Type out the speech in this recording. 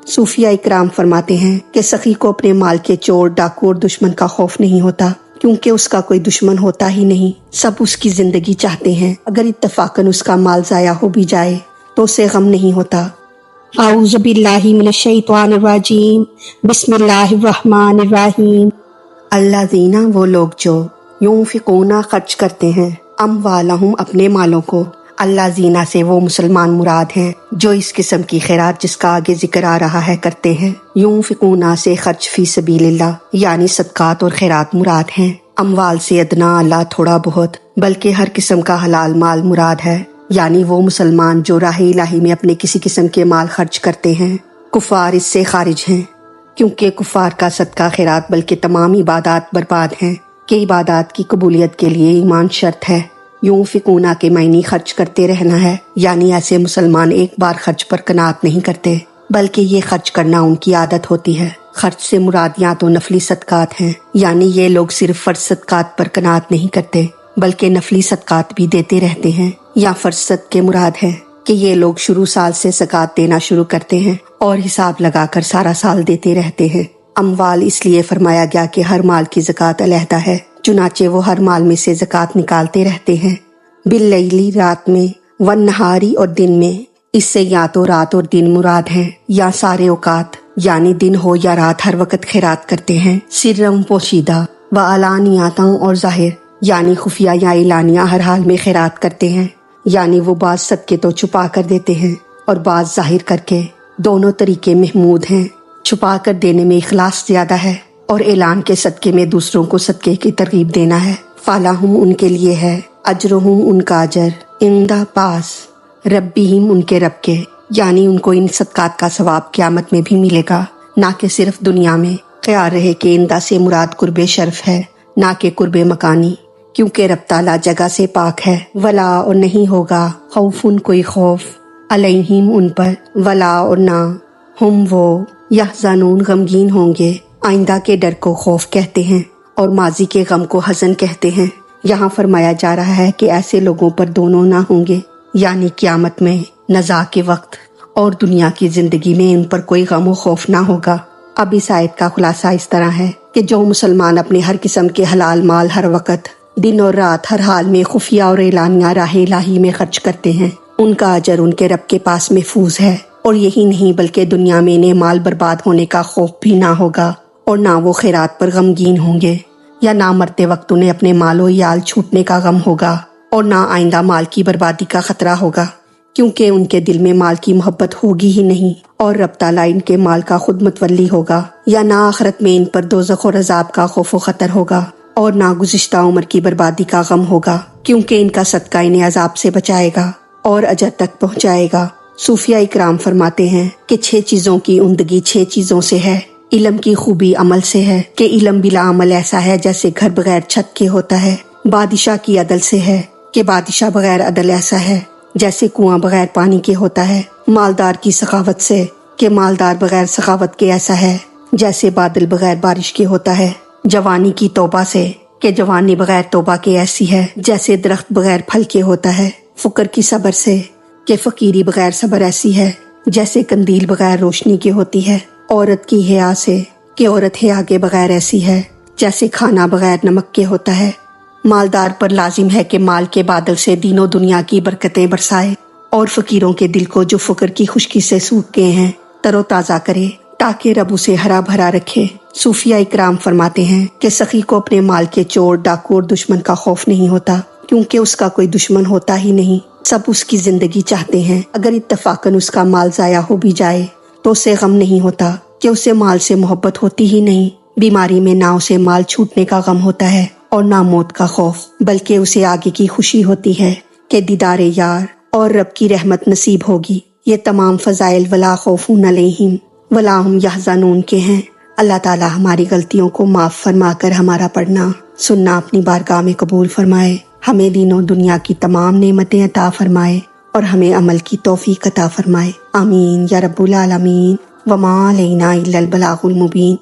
صوفیہ اکرام فرماتے ہیں کہ سخی کو اپنے مال کے چور، ڈاکو اور دشمن کا خوف نہیں ہوتا، کیونکہ اس کا کوئی دشمن ہوتا ہی نہیں، سب اس کی زندگی چاہتے ہیں۔ اگر اتفاقاً اس کا مال ضائع ہو بھی جائے تو اسے غم نہیں ہوتا۔ اعوذ باللہ من الشیطان الرجیم، بسم اللہ الرحمن الرحیم۔ الذین، وہ لوگ جو ینفقون، خرچ کرتے ہیں، اموالہم، اپنے مالوں کو، الذین سے وہ مسلمان مراد ہیں جو اس قسم کی خیرات جس کا آگے ذکر آ رہا ہے کرتے ہیں۔ ینفقون سے خرچ فی سبیل اللہ یعنی صدقات اور خیرات مراد ہیں۔ اموال سے ادنا اللہ تھوڑا بہت، بلکہ ہر قسم کا حلال مال مراد ہے، یعنی وہ مسلمان جو راہ الہی میں اپنے کسی قسم کے مال خرچ کرتے ہیں۔ کفار اس سے خارج ہیں، کیونکہ کفار کا صدقہ خیرات بلکہ تمام عبادات برباد ہیں، کہ عبادات کی قبولیت کے لیے ایمان شرط ہے۔ ینفقون کے معنی خرچ کرتے رہنا ہے، یعنی ایسے مسلمان ایک بار خرچ پر قناعت نہیں کرتے، بلکہ یہ خرچ کرنا ان کی عادت ہوتی ہے۔ خرچ سے مراد یا تو نفلی صدقات ہیں، یعنی یہ لوگ صرف فرض صدقات پر قناعت نہیں کرتے بلکہ نفلی صدقات بھی دیتے رہتے ہیں، یا فرض صدقے مراد ہے کہ یہ لوگ شروع سال سے زکوٰۃ دینا شروع کرتے ہیں اور حساب لگا کر سارا سال دیتے رہتے ہیں۔ اموال اس لیے فرمایا گیا کہ ہر مال کی زکوٰۃ علیحدہ ہے، چنانچہ وہ ہر مال میں سے زکوٰۃ نکالتے رہتے ہیں۔ باللیلی، رات میں، والنہاری، اور دن میں، اس سے یا تو رات اور دن مراد ہیں یا سارے اوقات، یعنی دن ہو یا رات ہر وقت خیرات کرتے ہیں۔ سرم، پوشیدہ، وعلانیاتاں، اور ظاہر، یعنی خفیہ یا اعلانیہ ہر حال میں خیرات کرتے ہیں، یعنی وہ بعض صدقے تو چھپا کر دیتے ہیں اور بعض ظاہر کر کے۔ دونوں طریقے محمود ہیں، چھپا کر دینے میں اخلاص زیادہ ہے اور اعلان کے صدقے میں دوسروں کو صدقے کی ترغیب دینا ہے۔ فَلَهُمْ، ان کے لیے ہے، اجرہم، ان کا اجر، عند، پاس، ربہم، ان کے رب کے، یعنی ان کو ان صدقات کا ثواب قیامت میں بھی ملے گا، نہ کہ صرف دنیا میں۔ خیال رہے کہ عند سے مراد قرب شرف ہے، نہ کہ قرب مکانی، کیونکہ رب تعالیٰ جگہ سے پاک ہے۔ ولا، اور نہیں ہوگا، خوفن، کوئی خوف، علیہم، ان پر، ولا، اور نہ، ہم، وہ، یحزنون، غمگین ہوں گے۔ آئندہ کے ڈر کو خوف کہتے ہیں اور ماضی کے غم کو حزن کہتے ہیں۔ یہاں فرمایا جا رہا ہے کہ ایسے لوگوں پر دونوں نہ ہوں گے، یعنی قیامت میں، نزاع کے وقت، اور دنیا کی زندگی میں ان پر کوئی غم و خوف نہ ہوگا۔ اب اس آیت کا خلاصہ اس طرح ہے کہ جو مسلمان اپنے ہر قسم کے حلال مال ہر وقت، دن اور رات، ہر حال میں خفیہ اور اعلانیہ راہ الہی میں خرچ کرتے ہیں، ان کا اجر ان کے رب کے پاس محفوظ ہے، اور یہی نہیں بلکہ دنیا میں انہیں مال برباد ہونے کا خوف بھی نہ ہوگا، اور نہ وہ خیرات پر غمگین ہوں گے، یا نہ مرتے وقت انہیں اپنے مال و عیال چھوٹنے کا غم ہوگا، اور نہ آئندہ مال کی بربادی کا خطرہ ہوگا، کیونکہ ان کے دل میں مال کی محبت ہوگی ہی نہیں، اور رب تعالیٰ ان کے مال کا خود متولی ہوگا، یا نہ آخرت میں ان پر دوزخ اور عذاب کا خوف و خطر ہوگا، اور نہ گزشتہ عمر کی بربادی کا غم ہوگا، کیونکہ ان کا صدقہ انہیں عذاب سے بچائے گا اور اجر تک پہنچائے گا۔ صوفیہ اکرام فرماتے ہیں کہ 6 چیزوں کی عمدگی 6 چیزوں سے ہے۔ علم کی خوبی عمل سے ہے، کہ علم بلا عمل ایسا ہے جیسے گھر بغیر چھت کے ہوتا ہے۔ بادشاہ کی عدل سے ہے، کہ بادشاہ بغیر عدل ایسا ہے جیسے کنواں بغیر پانی کے ہوتا ہے۔ مالدار کی سخاوت سے، کہ مالدار بغیر سخاوت کے ایسا ہے جیسے بادل بغیر بارش کے ہوتا ہے۔ جوانی کی توبہ سے، کہ جوانی بغیر توبہ کے ایسی ہے جیسے درخت بغیر پھل کے ہوتا ہے۔ فقر کی صبر سے، کہ فقیری بغیر صبر ایسی ہے جیسے قندیل بغیر روشنی کے ہوتی ہے۔ عورت کی حیا سے، کہ عورت حیا کے بغیر ایسی ہے جیسے کھانا بغیر نمک کے ہوتا ہے۔ مالدار پر لازم ہے کہ مال کے بادل سے دین و دنیا کی برکتیں برسائے، اور فقیروں کے دل کو جو فقر کی خشکی سے سوکھ گئے ہیں تر و تازہ کرے، تاکہ رب اسے ہرا بھرا رکھے۔ صوفیہ اکرام فرماتے ہیں کہ سخی کو اپنے مال کے چور، ڈاکو اور دشمن کا خوف نہیں ہوتا، کیونکہ اس کا کوئی دشمن ہوتا ہی نہیں، سب اس کی زندگی چاہتے ہیں۔ اگر اتفاقاً اس کا مال ضائع ہو بھی جائے تو اسے غم نہیں ہوتا، کہ اسے مال سے محبت ہوتی ہی نہیں۔ بیماری میں نہ اسے مال چھوٹنے کا غم ہوتا ہے اور نہ موت کا خوف، بلکہ اسے آگے کی خوشی ہوتی ہے کہ دیدار یار اور رب کی رحمت نصیب ہوگی۔ یہ تمام فضائل ولا خوف علیہم ولا ہم یحزنون کے ہیں۔ اللہ تعالی ہماری غلطیوں کو معاف فرما کر ہمارا پڑھنا سننا اپنی بارگاہ میں قبول فرمائے، ہمیں دین و دنیا کی تمام نعمتیں عطا فرمائے اور ہمیں عمل کی توفیق عطا فرمائے۔ آمین یا رب العالمین۔ وما علینا الا البلاغ المبین۔